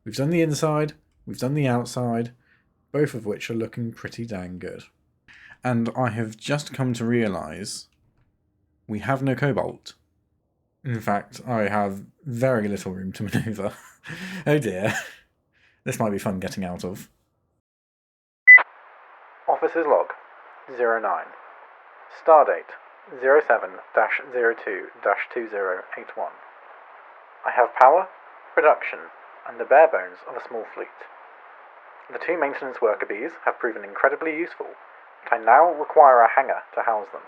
We've done the inside, we've done the outside, both of which are looking pretty dang good. And I have just come to realise we have no cobalt. In fact, I have very little room to manoeuvre. Oh dear. This might be fun getting out of. Officer's log 09. Stardate 07-02-2081. I have power, production, and the bare bones of a small fleet. The 2 maintenance worker bees have proven incredibly useful, but I now require a hangar to house them.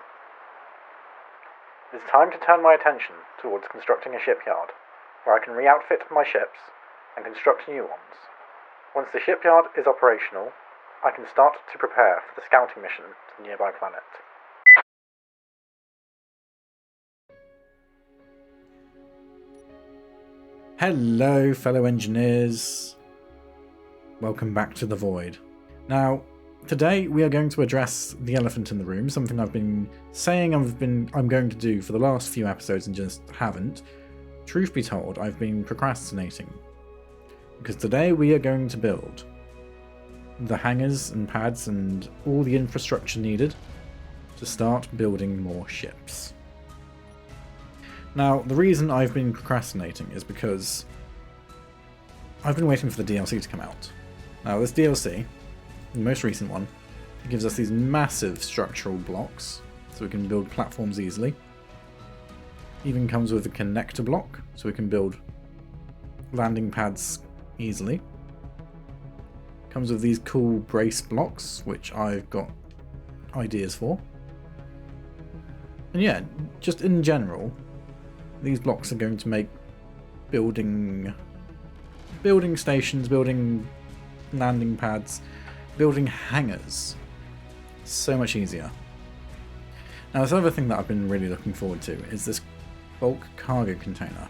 It is time to turn my attention towards constructing a shipyard, where I can re-outfit my ships and construct new ones. Once the shipyard is operational, I can start to prepare for the scouting mission to the nearby planet. Hello, fellow engineers. Welcome back to the Void. Now, today we are going to address the elephant in the room, something I've been saying I'm going to do for the last few episodes and just haven't. Truth be told, I've been procrastinating. Because today we are going to build the hangars and pads and all the infrastructure needed to start building more ships. Now, the reason I've been procrastinating is because I've been waiting for the DLC to come out. Now, this DLC, the most recent one, gives us these massive structural blocks, so we can build platforms easily. Even comes with a connector block, so we can build landing pads easily. Comes with these cool brace blocks, which I've got ideas for. And yeah, just in general, these blocks are going to make building stations, building landing pads, building hangars so much easier. Now, this other thing that I've been really looking forward to is this bulk cargo container.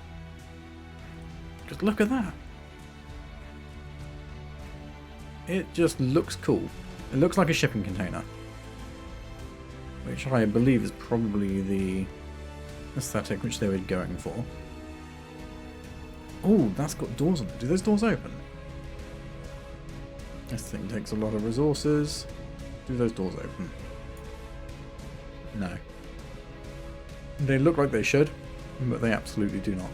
Just look at that. It just looks cool. It looks like a shipping container, which I believe is probably the aesthetic which they were going for. Oh, that's got doors on it. Do those doors open? This thing takes a lot of resources. Do those doors open? No. They look like they should, but they absolutely do not.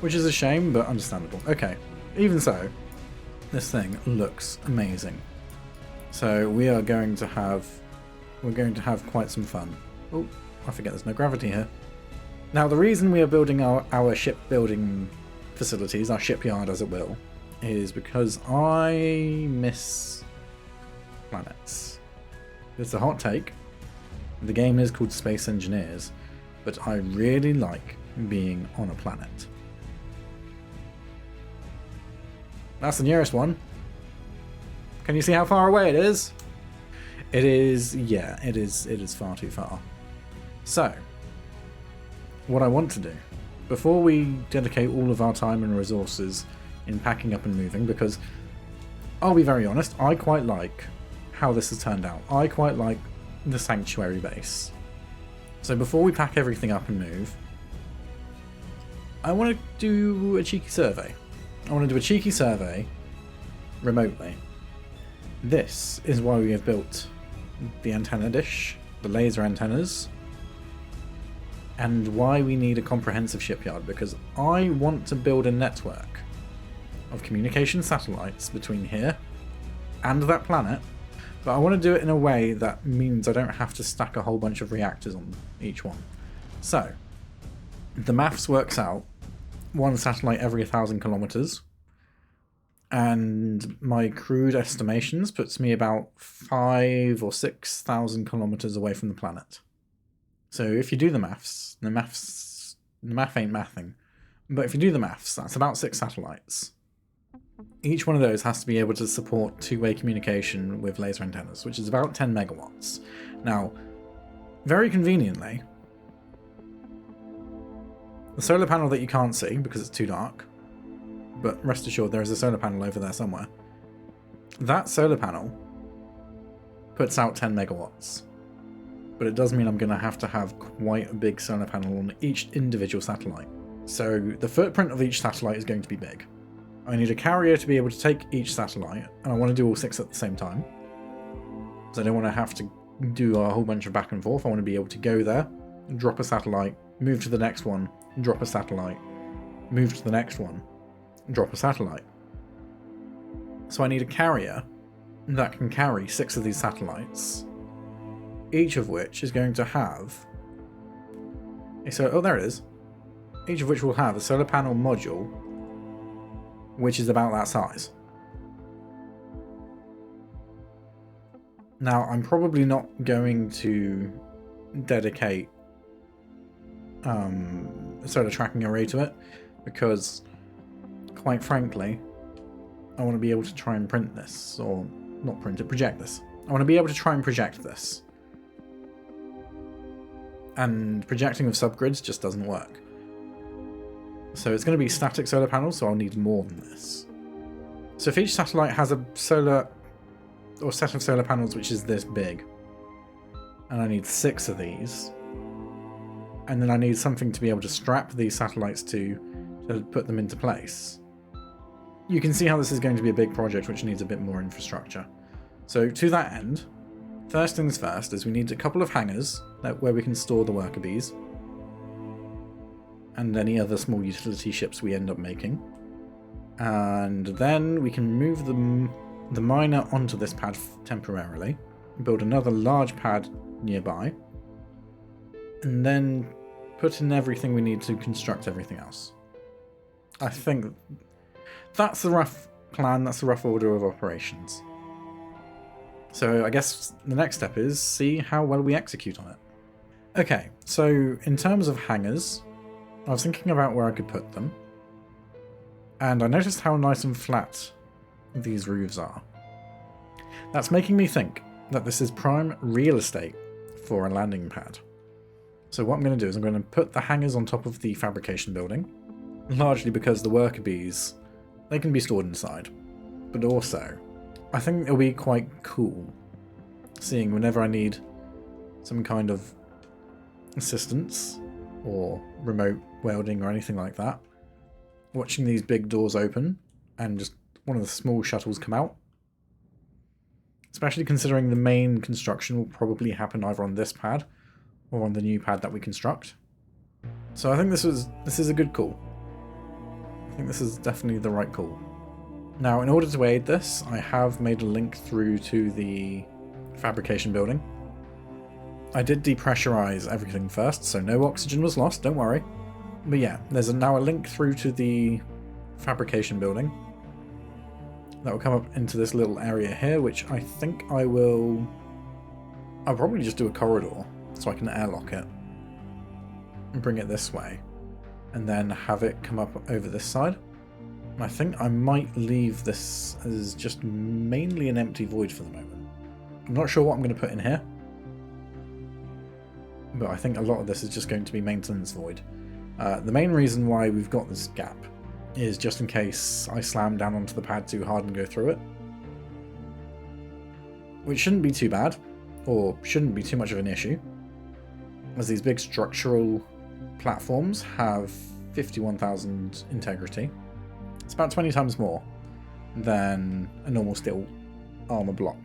Which is a shame, but understandable. Okay, even so, this thing looks amazing. So we're going to have quite some fun. Oh, I forget there's no gravity here. Now, the reason we are building our shipbuilding facilities, our shipyard as it will, is because I miss planets. It's a hot take. The game is called Space Engineers, but I really like being on a planet. That's the nearest one. Can you see how far away it is? It is, yeah, it is far too far. So, what I want to do, before we dedicate all of our time and resources in packing up and moving, because I'll be very honest, I quite like how this has turned out. I quite like the sanctuary base. So before we pack everything up and move, I want to do a cheeky survey. I want to do a cheeky survey remotely. This is why we have built the antenna dish, the laser antennas, and why we need a comprehensive shipyard, because I want to build a network of communication satellites between here and that planet, but I want to do it in a way that means I don't have to stack a whole bunch of reactors on each one. So, the maths works out, one satellite every 1,000 kilometers, and my crude estimations puts me about 5,000 or 6,000 kilometers away from the planet. So if you do the math ain't mathing, but if you do the maths, that's about 6 satellites. Each one of those has to be able to support two-way communication with laser antennas, which is about 10 megawatts. Now, very conveniently, the solar panel that you can't see because it's too dark, but rest assured there is a solar panel over there somewhere. That solar panel puts out 10 megawatts. But it does mean I'm going to have quite a big solar panel on each individual satellite. So the footprint of each satellite is going to be big. I need a carrier to be able to take each satellite, and I want to do all 6 at the same time. So I don't want to have to do a whole bunch of back and forth. I want to be able to go there, drop a satellite, move to the next one, drop a satellite, move to the next one, drop a satellite. So I need a carrier that can carry 6 of these satellites, each of which is going to have oh, there it is. Each of which will have a solar panel module which is about that size. Now, I'm probably not going to dedicate a solar tracking array to it, because, quite frankly, I want to be able to try and print this, or not print it, project this. I want to be able to try and project this. And projecting with subgrids just doesn't work. So it's going to be static solar panels, so I'll need more than this. So if each satellite has a solar or set of solar panels which is this big, and I need 6 of these, and then I need something to be able to strap these satellites to put them into place, you can see how this is going to be a big project which needs a bit more infrastructure. So to that end, first things first is we need a couple of hangars where we can store the worker bees and any other small utility ships we end up making. And then we can move the miner onto this pad temporarily, build another large pad nearby, and then put in everything we need to construct everything else. I think that's the rough plan, that's the rough order of operations. So I guess the next step is see how well we execute on it. Okay, so in terms of hangars, I was thinking about where I could put them, and I noticed how nice and flat these roofs are. That's making me think that this is prime real estate for a landing pad. So what I'm going to do is I'm going to put the hangars on top of the fabrication building, largely because the worker bees, they can be stored inside, but also I think it'll be quite cool seeing whenever I need some kind of assistance or remote welding or anything like that, watching these big doors open and just one of the small shuttles come out. Especially considering the main construction will probably happen either on this pad or on the new pad that we construct. So I think this is a good call. I think this is definitely the right call. Now, in order to aid this, I have made a link through to the fabrication building. I did depressurize everything first, so no oxygen was lost, don't worry. But yeah, there's now a link through to the fabrication building. That will come up into this little area here, which I think I'll probably just do a corridor so I can airlock it and bring it this way, and then have it come up over this side. And I think I might leave this as just mainly an empty void for the moment. I'm not sure what I'm going to put in here, but I think a lot of this is just going to be maintenance void. The main reason why we've got this gap is just in case I slam down onto the pad too hard and go through it. Which shouldn't be too bad, or shouldn't be too much of an issue, as these big structural platforms have 51,000 integrity. It's about 20 times more than a normal steel armor block.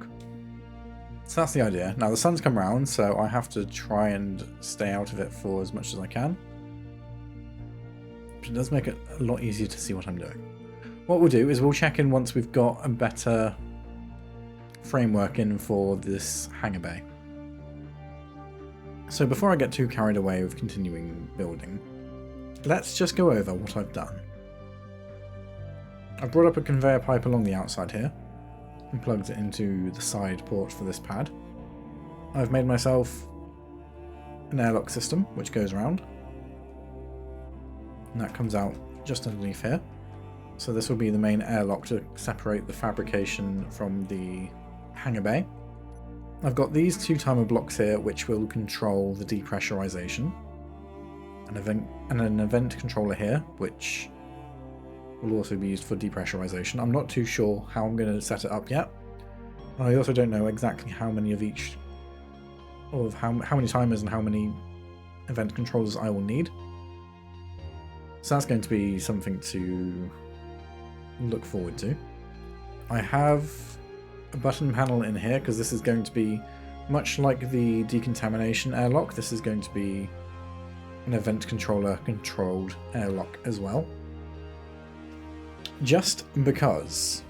So that's the idea. Now the sun's come round, so I have to try and stay out of it for as much as I can. It does make it a lot easier to see what I'm doing. What we'll do is we'll check in once we've got a better framework in for this hangar bay. So before I get too carried away with continuing building, let's just go over what I've done. I've brought up a conveyor pipe along the outside here and plugged it into the side port for this pad. I've made myself an airlock system which goes around. And that comes out just underneath here. So this will be the main airlock to separate the fabrication from the hangar bay. I've got these 2 timer blocks here which will control the depressurization. An event controller here which will also be used for depressurization. I'm not too sure how I'm going to set it up yet. And I also don't know exactly how many of each, or how many timers and how many event controllers I will need. So that's going to be something to look forward to. I have a button panel in here because this is going to be much like the decontamination airlock. This is going to be an event controller controlled airlock as well. Just because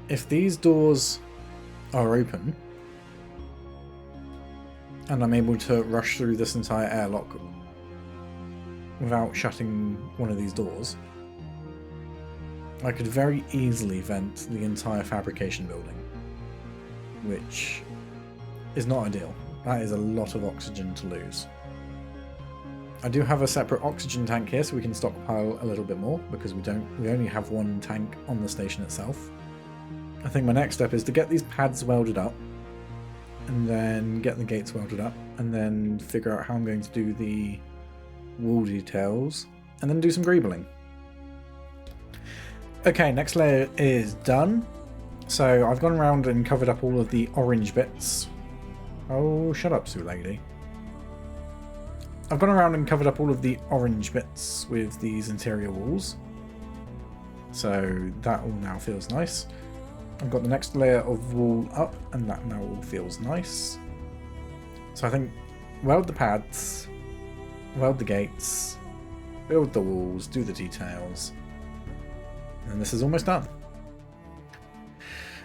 if these doors are open and I'm able to rush through this entire airlock without shutting one of these doors, I could very easily vent the entire fabrication building, which is not ideal. That is a lot of oxygen to lose. I do have a separate oxygen tank here, so we can stockpile a little bit more, because we only have one tank on the station itself. I think my next step is to get these pads welded up, and then get the gates welded up, and then figure out how I'm going to do the wall details, and then do some greebling. Okay, next layer is done. So I've gone around and covered up all of the orange bits. Oh, shut up, Sue Lady. I've gone around and covered up all of the orange bits with these interior walls. So that all now feels nice. I've got the next layer of wall up, and that now all feels nice. So I think weld the pads, weld the gates, build the walls, do the details, and this is almost done.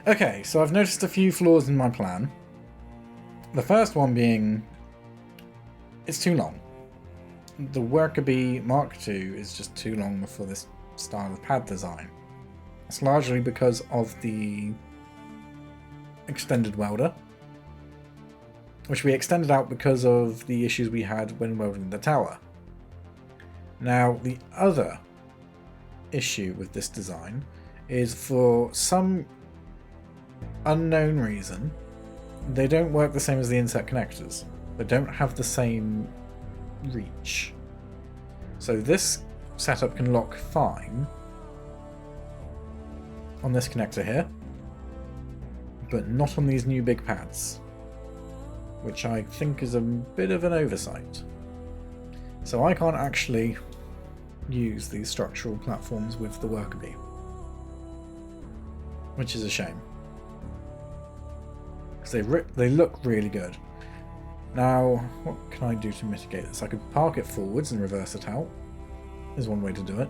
Okay, so I've noticed a few flaws in my plan. The first one being, it's too long. The Worker Bee Mark II is just too long for this style of pad design. It's largely because of the extended welder, which we extended out because of the issues we had when welding the tower. Now, the other issue with this design is, for some unknown reason, they don't work the same as the inset connectors. They don't have the same reach. So this setup can lock fine on this connector here, but not on these new big pads, which I think is a bit of an oversight. So I can't actually use these structural platforms with the Worker Bee, which is a shame, because they look really good. Now, what can I do to mitigate this? I could park it forwards and reverse it out, is one way to do it.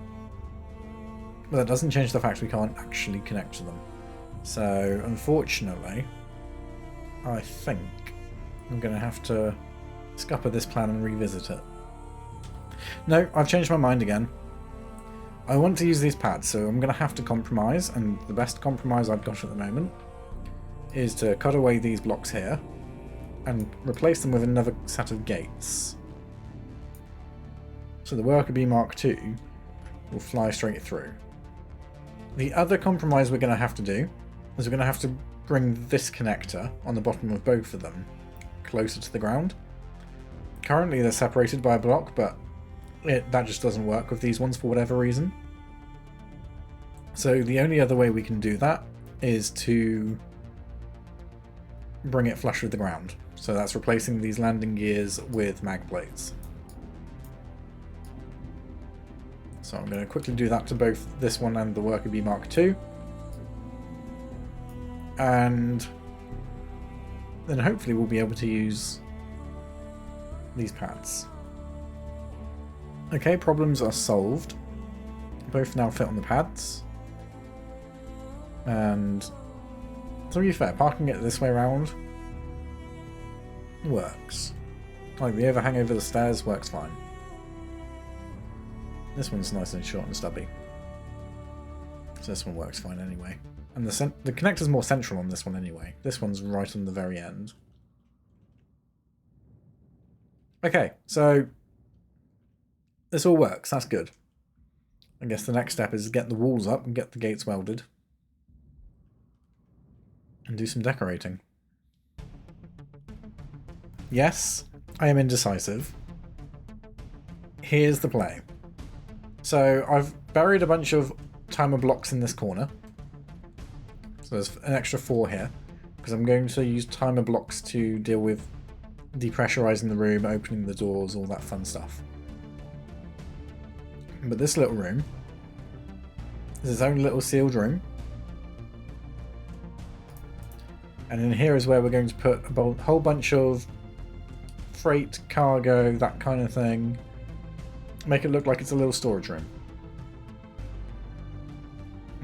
But that doesn't change the fact we can't actually connect to them. So, unfortunately, I think I'm going to have to scupper this plan and revisit it. No, I've changed my mind again. I want to use these pads, so I'm going to have to compromise, and the best compromise I've got at the moment is to cut away these blocks here and replace them with another set of gates. So the Worker Bee Mark II will fly straight through. The other compromise we're going to have to do is we're going to have to bring this connector on the bottom of both of them closer to the ground. Currently they're separated by a block, but that just doesn't work with these ones for whatever reason. So the only other way we can do that is to bring it flush with the ground. So that's replacing these landing gears with mag blades. So I'm going to quickly do that to both this one and the Worker Bee Mark II. And then hopefully we'll be able to use these pads. Okay, problems are solved. Both now fit on the pads. And to be fair, parking it this way around works. Like the overhang over the stairs works fine. This one's nice and short and stubby, so this one works fine anyway. And the connector's more central on this one anyway. This one's right on the very end. Okay, so this all works. That's good. I guess the next step is get the walls up and get the gates welded and do some decorating. Yes, I am indecisive. Here's the play. So I've buried a bunch of timer blocks in this corner. So there's an extra 4 here, because I'm going to use timer blocks to deal with depressurizing the room, opening the doors, all that fun stuff. But this little room There's its own little sealed room. And in here is where we're going to put a whole bunch of freight, cargo, that kind of thing. Make it look like it's a little storage room.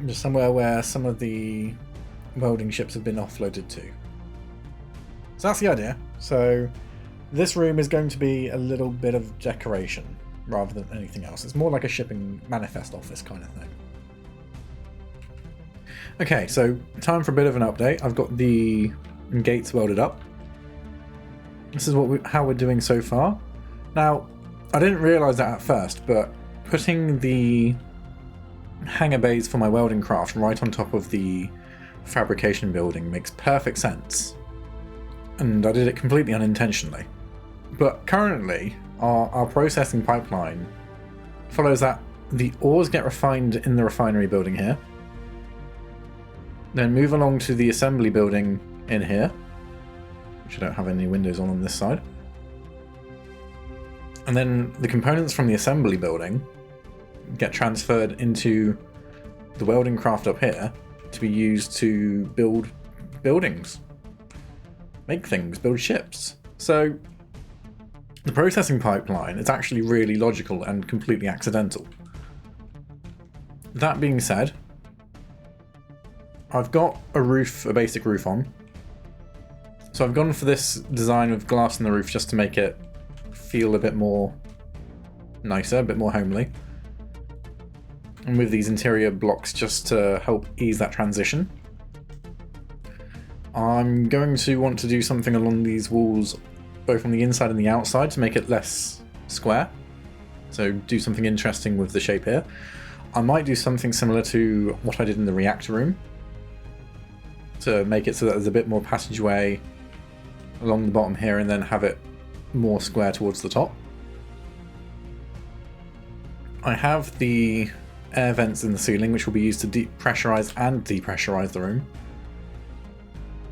Just somewhere where some of the welding ships have been offloaded to. So that's the idea. So this room is going to be a little bit of decoration rather than anything else. It's more like a shipping manifest office kind of thing. Okay, so time for a bit of an update. I've got the gates welded up. This is how we're doing so far. Now, I didn't realise that at first, but putting the hangar bays for my welding craft right on top of the fabrication building makes perfect sense. And I did it completely unintentionally. But currently, our processing pipeline follows that the ores get refined in the refinery building here, then move along to the assembly building in here, which I don't have any windows on this side, and then the components from the assembly building get transferred into the welding craft up here to be used to build buildings, make things, build ships. So the processing pipeline is actually really logical and completely accidental. That being said, I've got a basic roof on. So I've gone for this design with glass in the roof just to make it feel a bit more nicer, a bit more homely. And with these interior blocks just to help ease that transition. I'm going to want to do something along these walls, both on the inside and the outside, to make it less square. So do something interesting with the shape here. I might do something similar to what I did in the reactor room, to make it so that there's a bit more passageway along the bottom here and then have it more square towards the top. I have the air vents in the ceiling, which will be used to depressurize and depressurize the room.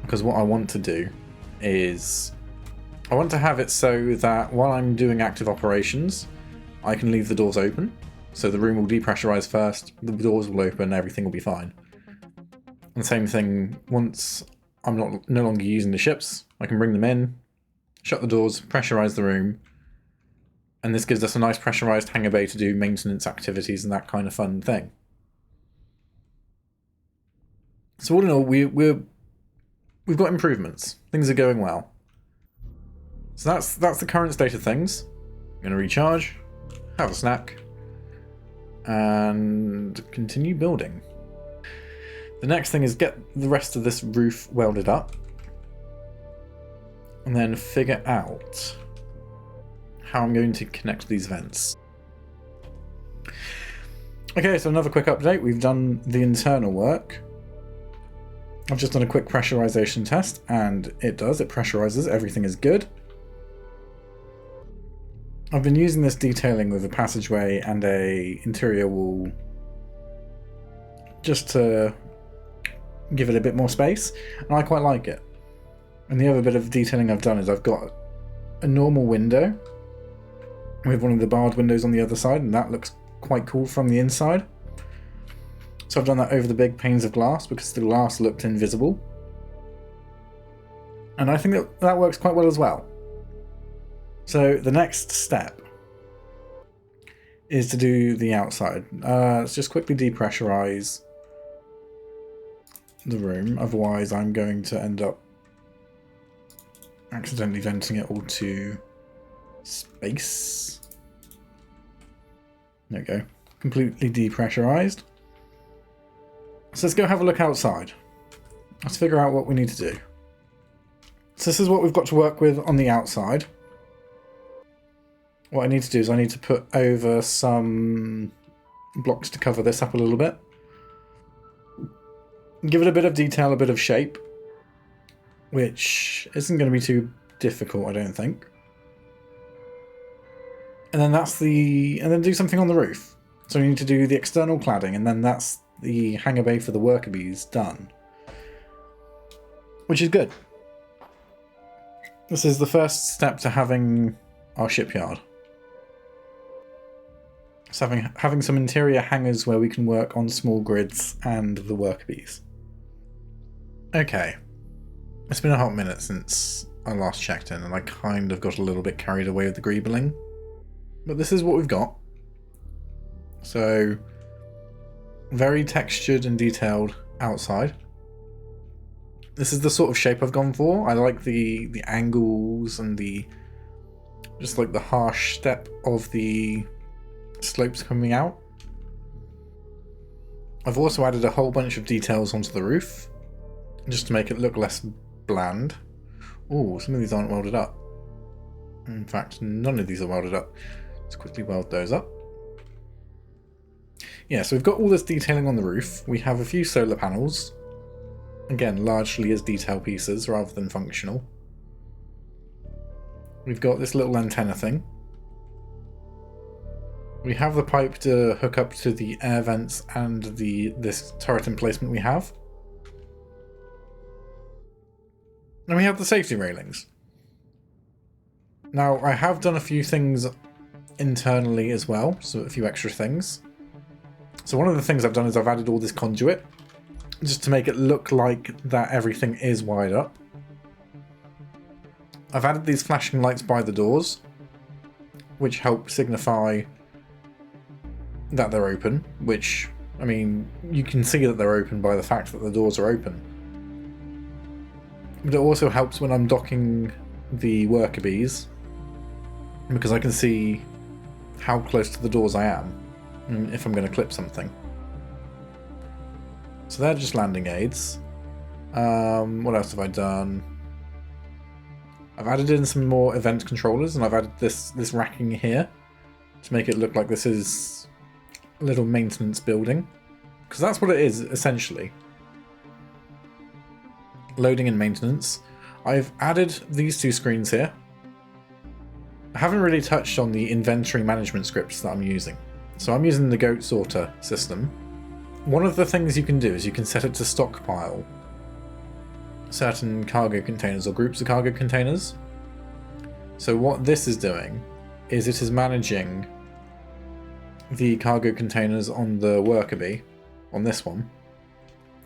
Because what I want to do is I want to have it so that while I'm doing active operations, I can leave the doors open. So the room will depressurize first, the doors will open, everything will be fine. And the same thing, once I'm no longer using the ships, I can bring them in, shut the doors, pressurize the room, and this gives us a nice pressurized hangar bay to do maintenance activities and that kind of fun thing. So all in all, we've got improvements. Things are going well. So that's the current state of things. I'm going to recharge, have a snack, and continue building. The next thing is get the rest of this roof welded up, and then figure out how I'm going to connect these vents. Okay, so another quick update. We've done the internal work. I've just done a quick pressurization test, and it pressurizes, everything is good. I've been using this detailing with a passageway and a interior wall just to give it a bit more space, and I quite like it. And the other bit of detailing I've done is I've got a normal window with one of the barred windows on the other side, and that looks quite cool from the inside. So I've done that over the big panes of glass because the glass looked invisible. And I think that works quite well as well. So the next step is to do the outside. Let's just quickly depressurize the room, otherwise I'm going to end up accidentally venting it all to space. There we go. Completely depressurized. So let's go have a look outside. Let's figure out what we need to do. So this is what we've got to work with on the outside. What I need to do is I need to put over some blocks to cover this up a little bit. Give it a bit of detail, a bit of shape, which isn't going to be too difficult, I don't think. And then and then do something on the roof. So we need to do the external cladding, and then that's the hangar bay for the worker bees done. Which is good. This is the first step to having our shipyard. So having some interior hangars where we can work on small grids and the worker bees. Okay. It's been a hot minute since I last checked in, and I kind of got a little bit carried away with the greebling. But this is what we've got. So, very textured and detailed outside. This is the sort of shape I've gone for. I like the angles and just like the harsh step of the slopes coming out. I've also added a whole bunch of details onto the roof, just to make it look less bland. Ooh, some of these aren't welded up. In fact, none of these are welded up. Let's quickly weld those up. Yeah, so we've got all this detailing on the roof. We have a few solar panels. Again, largely as detail pieces rather than functional. We've got this little antenna thing. We have the pipe to hook up to the air vents and this turret emplacement we have. And we have the safety railings. Now, I have done a few things internally as well, so a few extra things. So one of the things I've done is I've added all this conduit, just to make it look like that everything is wired up. I've added these flashing lights by the doors, which help signify that they're open, which, I mean, you can see that they're open by the fact that the doors are open. But it also helps when I'm docking the worker bees, because I can see how close to the doors I am, and if I'm going to clip something. So they're just landing aids. What else have I done? I've added in some more event controllers, and I've added this racking here to make it look like this is a little maintenance building, because that's what it is essentially. Loading and maintenance. I've added these two screens here. I haven't really touched on the inventory management scripts that I'm using. So I'm using the goat sorter system. One of the things you can do is you can set it to stockpile certain cargo containers or groups of cargo containers. So what this is doing is it is managing the cargo containers on the worker bee, on this one,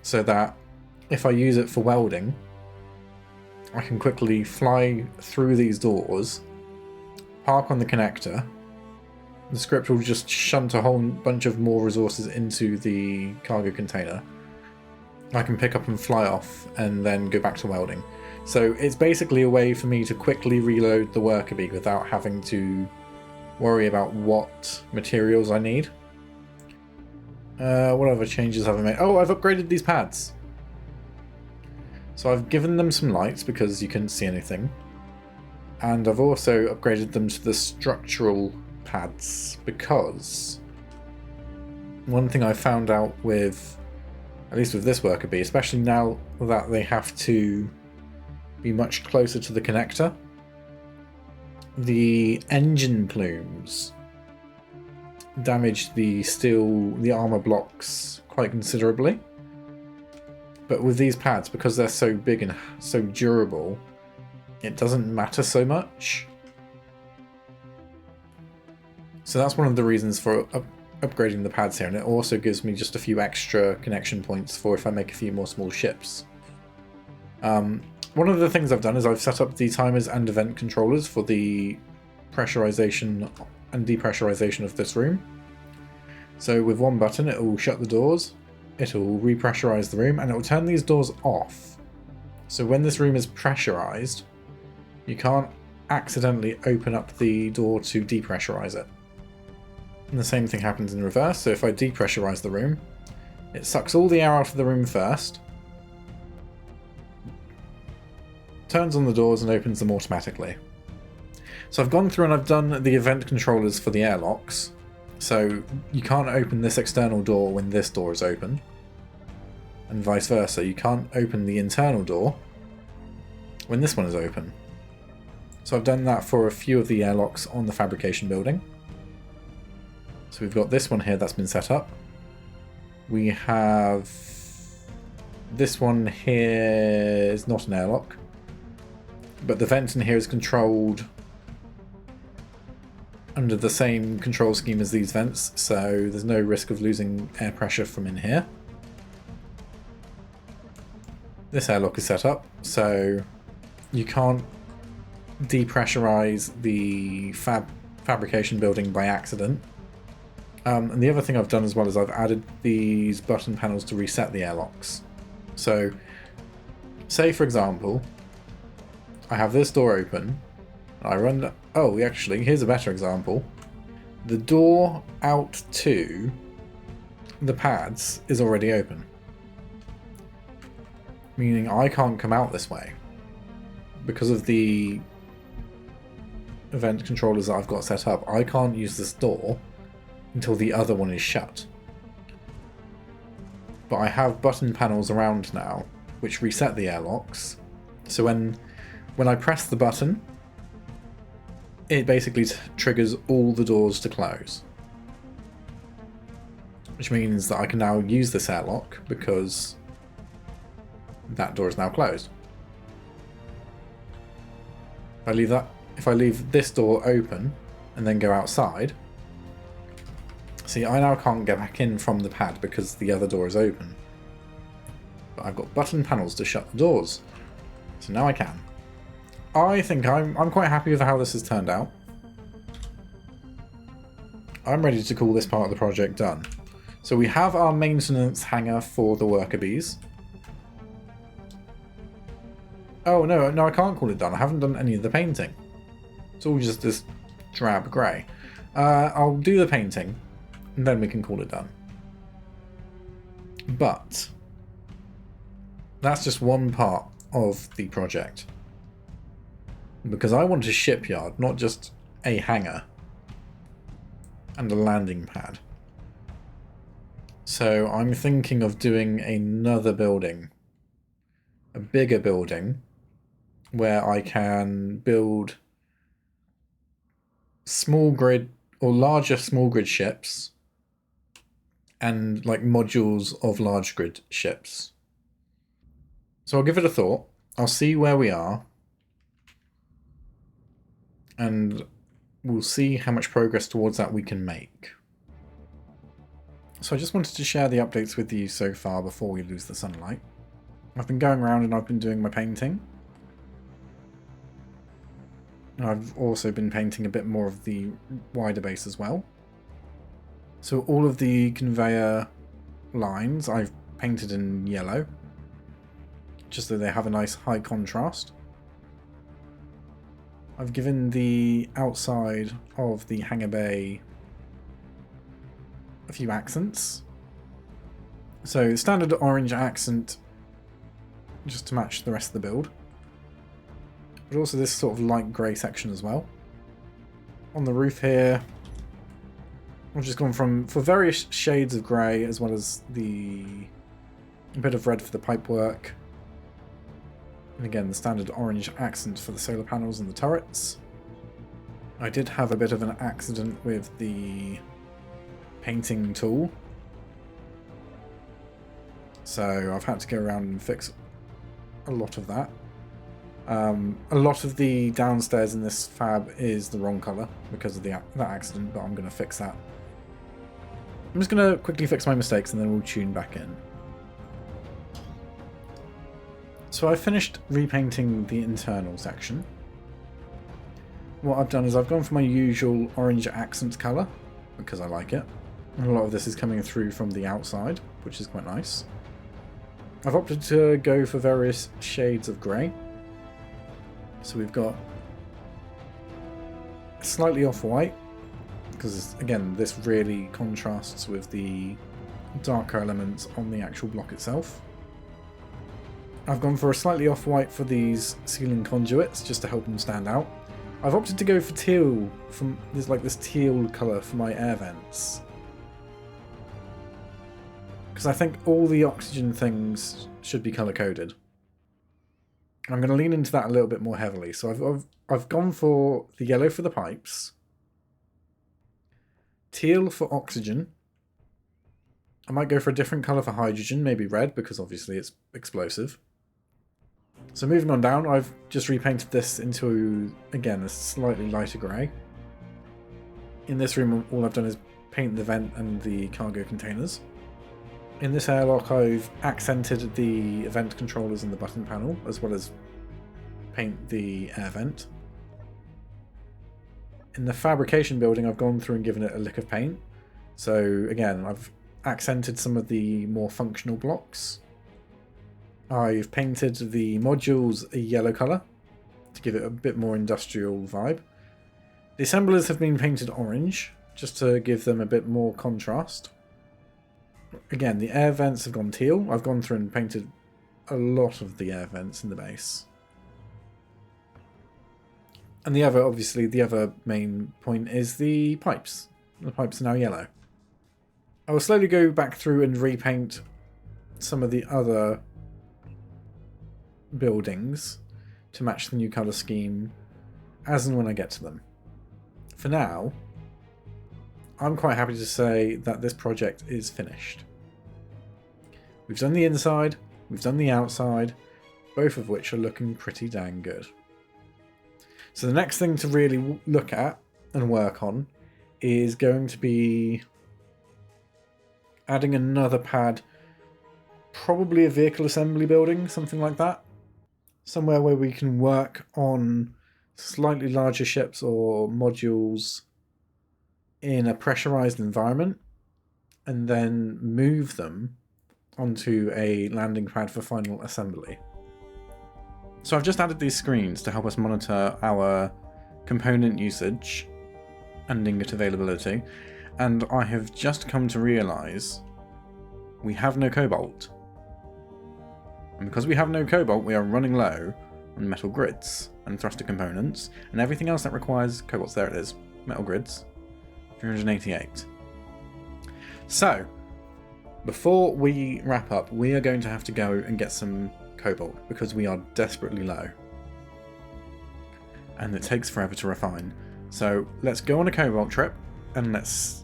so that if I use it for welding, I can quickly fly through these doors, park on the connector. The script will just shunt a whole bunch of more resources into the cargo container. I can pick up and fly off and then go back to welding. So it's basically a way for me to quickly reload the worker bee without having to worry about what materials I need. What other changes have I made? Oh, I've upgraded these pads. So I've given them some lights because you couldn't see anything. And I've also upgraded them to the structural pads because one thing I found out with, at least with this worker bee, especially now that they have to be much closer to the connector, the engine plumes damage the armor blocks quite considerably. But with these pads, because they're so big and so durable, it doesn't matter so much. So that's one of the reasons for upgrading the pads here, and it also gives me just a few extra connection points for if I make a few more small ships. One of the things I've done is I've set up the timers and event controllers for the pressurization and depressurization of this room. So with one button it will shut the doors, it will repressurize the room, and it will turn these doors off. So when this room is pressurized, you can't accidentally open up the door to depressurize it. And the same thing happens in reverse. So if I depressurize the room, it sucks all the air out of the room first, turns on the doors and opens them automatically. So I've gone through and I've done the event controllers for the airlocks. So you can't open this external door when this door is open, and vice versa. You can't open the internal door when this one is open. So I've done that for a few of the airlocks on the fabrication building. So we've got this one here that's been set up. We have this one here is not an airlock, but the vent in here is controlled under the same control scheme as these vents, so there's no risk of losing air pressure from in here. This airlock is set up, so you can't depressurize the fabrication building by accident. And the other thing I've done as well is I've added these button panels to reset the airlocks. So, say for example, I have this door open, I run... Oh, actually, here's a better example. The door out to the pads is already open. Meaning I can't come out this way. Because of the event controllers that I've got set up, I can't use this door until the other one is shut. But I have button panels around now, which reset the airlocks. So when I press the button, it basically triggers all the doors to close. Which means that I can now use this airlock because that door is now closed. If I leave this door open and then go outside, see, I now can't get back in from the pad because the other door is open. But I've got button panels to shut the doors. So now I can. I think I'm quite happy with how this has turned out. I'm ready to call this part of the project done. So we have our maintenance hangar for the worker bees. Oh no, I can't call it done. I haven't done any of the painting. It's all just this drab grey. I'll do the painting, and then we can call it done. But that's just one part of the project. Because I want a shipyard, not just a hangar and a landing pad. So I'm thinking of doing another building. A bigger building where I can build small grid or larger small grid ships and like modules of large grid ships. So I'll give it a thought. I'll see where we are. And we'll see how much progress towards that we can make. So I just wanted to share the updates with you so far before we lose the sunlight. I've been going around and I've been doing my painting. I've also been painting a bit more of the wider base as well. So all of the conveyor lines I've painted in yellow, just so they have a nice high contrast. I've given the outside of the hangar bay a few accents. So standard orange accent just to match the rest of the build. But also this sort of light grey section as well. On the roof here, I've just gone for various shades of grey as well as a bit of red for the pipework. And again, the standard orange accent for the solar panels and the turrets. I did have a bit of an accident with the painting tool. So I've had to go around and fix a lot of that. A lot of the downstairs in this fab is the wrong colour because of that accident, but I'm going to fix that. I'm just going to quickly fix my mistakes and then we'll tune back in. So I finished repainting the internal section. What I've done is I've gone for my usual orange accent colour, because I like it. And a lot of this is coming through from the outside, which is quite nice. I've opted to go for various shades of grey. So we've got slightly off-white, because again, this really contrasts with the darker elements on the actual block itself. I've gone for a slightly off-white for these ceiling conduits, just to help them stand out. I've opted to go for teal, there's like this teal colour for my air vents. Because I think all the oxygen things should be colour-coded. I'm going to lean into that a little bit more heavily. So I've gone for the yellow for the pipes, teal for oxygen. I might go for a different colour for hydrogen, maybe red, because obviously it's explosive. So moving on down, I've just repainted this into, again, a slightly lighter grey. In this room, all I've done is paint the vent and the cargo containers. In this airlock, I've accented the vent controllers and the button panel, as well as paint the air vent. In the fabrication building, I've gone through and given it a lick of paint. So again, I've accented some of the more functional blocks. I've painted the modules a yellow colour to give it a bit more industrial vibe. The assemblers have been painted orange, just to give them a bit more contrast. Again, the air vents have gone teal. I've gone through and painted a lot of the air vents in the base. And the other main point is the pipes. The pipes are now yellow. I will slowly go back through and repaint some of the other buildings to match the new colour scheme as and when I get to them. For now, I'm quite happy to say that this project is finished. We've done the inside, we've done the outside, both of which are looking pretty dang good. So the next thing to really look at and work on is going to be adding another pad, probably a vehicle assembly building, something like that. Somewhere where we can work on slightly larger ships or modules in a pressurized environment and then move them onto a landing pad for final assembly. So I've just added these screens to help us monitor our component usage and ingot availability, and I have just come to realise we have no cobalt. And because we have no cobalt, we are running low on metal grids and thruster components, and everything else that requires cobalt. There it is, metal grids, 388. So, before we wrap up, we are going to have to go and get some cobalt, because we are desperately low. And it takes forever to refine. So, let's go on a cobalt trip, and let's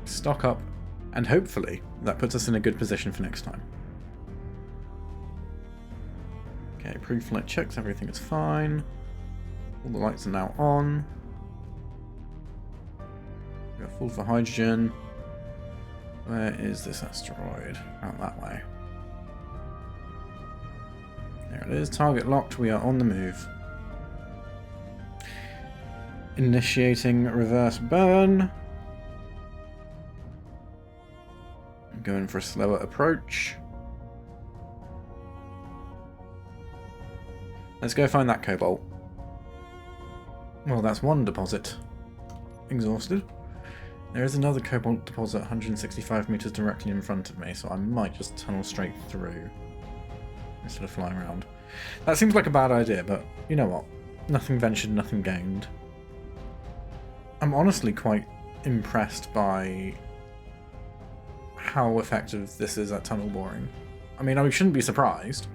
stock up, and hopefully that puts us in a good position for next time. Okay, pre-flight checks, everything is fine. All the lights are now on. We're full for hydrogen. Where is this asteroid? Out that way. There it is, target locked, we are on the move. Initiating reverse burn. Going for a slower approach. Let's go find that cobalt. Well, that's one deposit exhausted. There is another cobalt deposit 165 meters directly in front of me, so I might just tunnel straight through instead of flying around. That seems like a bad idea, but you know what? Nothing ventured, nothing gained. I'm honestly quite impressed by how effective this is at tunnel boring. I mean, I shouldn't be surprised.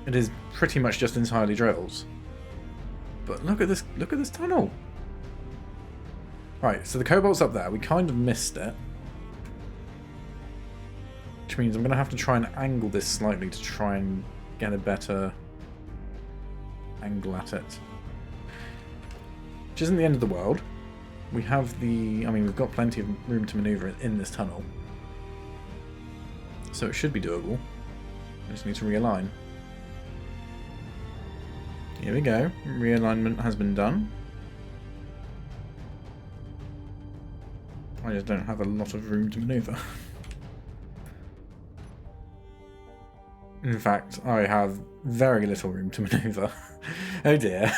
It is pretty much just entirely drills. But look at this tunnel. Right, so the cobalt's up there. We kind of missed it. Which means I'm going to have to try and angle this slightly to try and get a better angle at it. Which isn't the end of the world. We have we've got plenty of room to maneuver in this tunnel. So it should be doable. I just need to realign. Here we go. Realignment has been done. I just don't have a lot of room to maneuver. In fact, I have very little room to maneuver. Oh dear.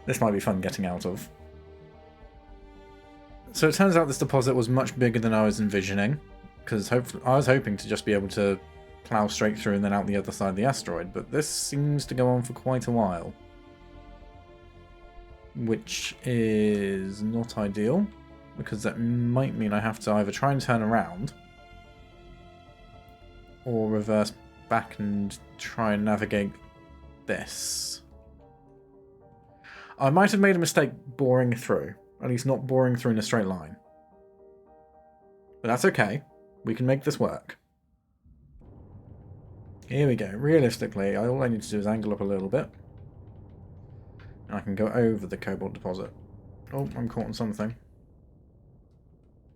This might be fun getting out of. So it turns out this deposit was much bigger than I was envisioning, because I was hoping to just be able to plough straight through and then out the other side of the asteroid, but this seems to go on for quite a while. Which is not ideal, because that might mean I have to either try and turn around or reverse back and try and navigate this. I might have made a mistake boring through, at least not boring through in a straight line. But that's okay, we can make this work. Here we go. Realistically, all I need to do is angle up a little bit. And I can go over the cobalt deposit. Oh, I'm caught on something.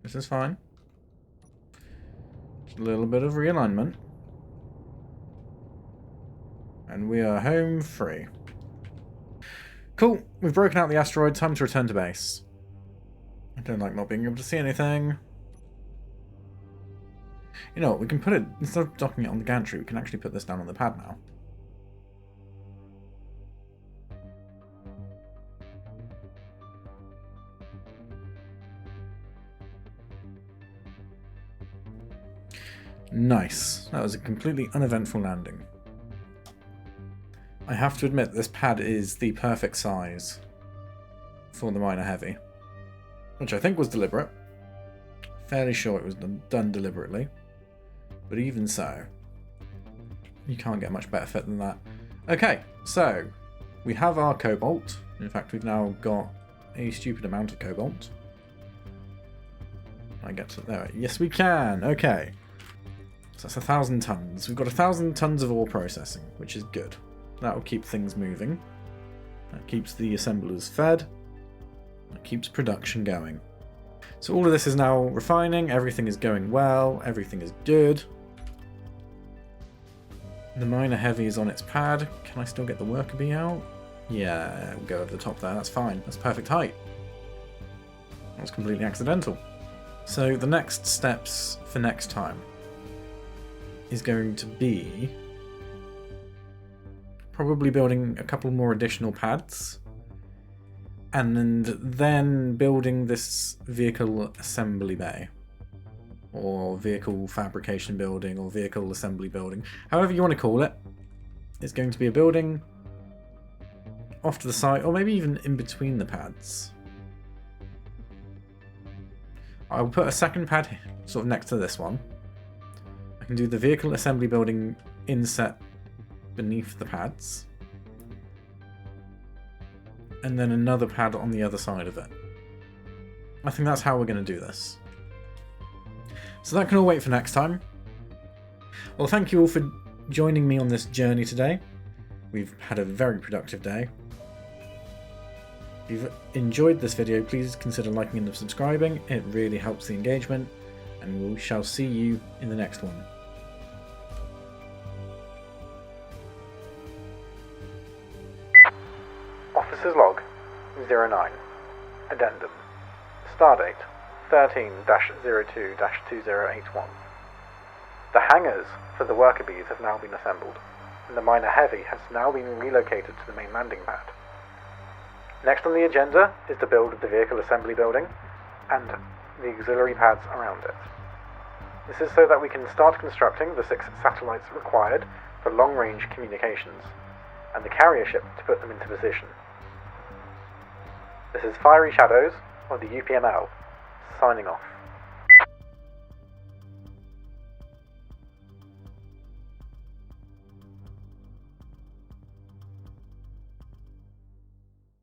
This is fine. Just a little bit of realignment. And we are home free. Cool, we've broken out the asteroid, time to return to base. I don't like not being able to see anything. You know what, we can put it, instead of docking it on the gantry, we can actually put this down on the pad now. Nice. That was a completely uneventful landing. I have to admit, this pad is the perfect size for the minor heavy, which I think was deliberate. Fairly sure it was done deliberately, but even so, you can't get much better fit than that. Okay, so we have our cobalt. In fact, we've now got a stupid amount of cobalt. I get to there. Yes, we can. Okay, so that's 1,000 tons. We've got 1,000 tons of ore processing, which is good. That will keep things moving. That keeps the assemblers fed. That keeps production going. So all of this is now refining. Everything is going well. Everything is good. The minor heavy is on its pad. Can I still get the worker bee out? Yeah, we'll go over the top there. That's fine. That's perfect height. That was completely accidental. So the next steps for next time is going to be probably building a couple more additional pads, and then building this vehicle assembly bay, or vehicle fabrication building, or vehicle assembly building, however you want to call it. It's going to be a building off to the side, or maybe even in between the pads. I'll put a second pad sort of next to this one. I can do the vehicle assembly building inset beneath the pads, and then another pad on the other side of it. I think that's how we're going to do this. So that can all wait for next time. Well, thank you all for joining me on this journey today. We've had a very productive day. If you've enjoyed this video, please consider liking and subscribing. It really helps the engagement, and we shall see you in the next one. Officer's Log 09. Addendum. Stardate 13-02-2081. The hangars for the worker bees have now been assembled, and the minor heavy has now been relocated to the main landing pad. Next on the agenda is to build the vehicle assembly building and the auxiliary pads around it. This is so that we can start constructing the 6 satellites required for long-range communications, and the carrier ship to put them into position. This is Fiery Shadows, of the UPML, signing off.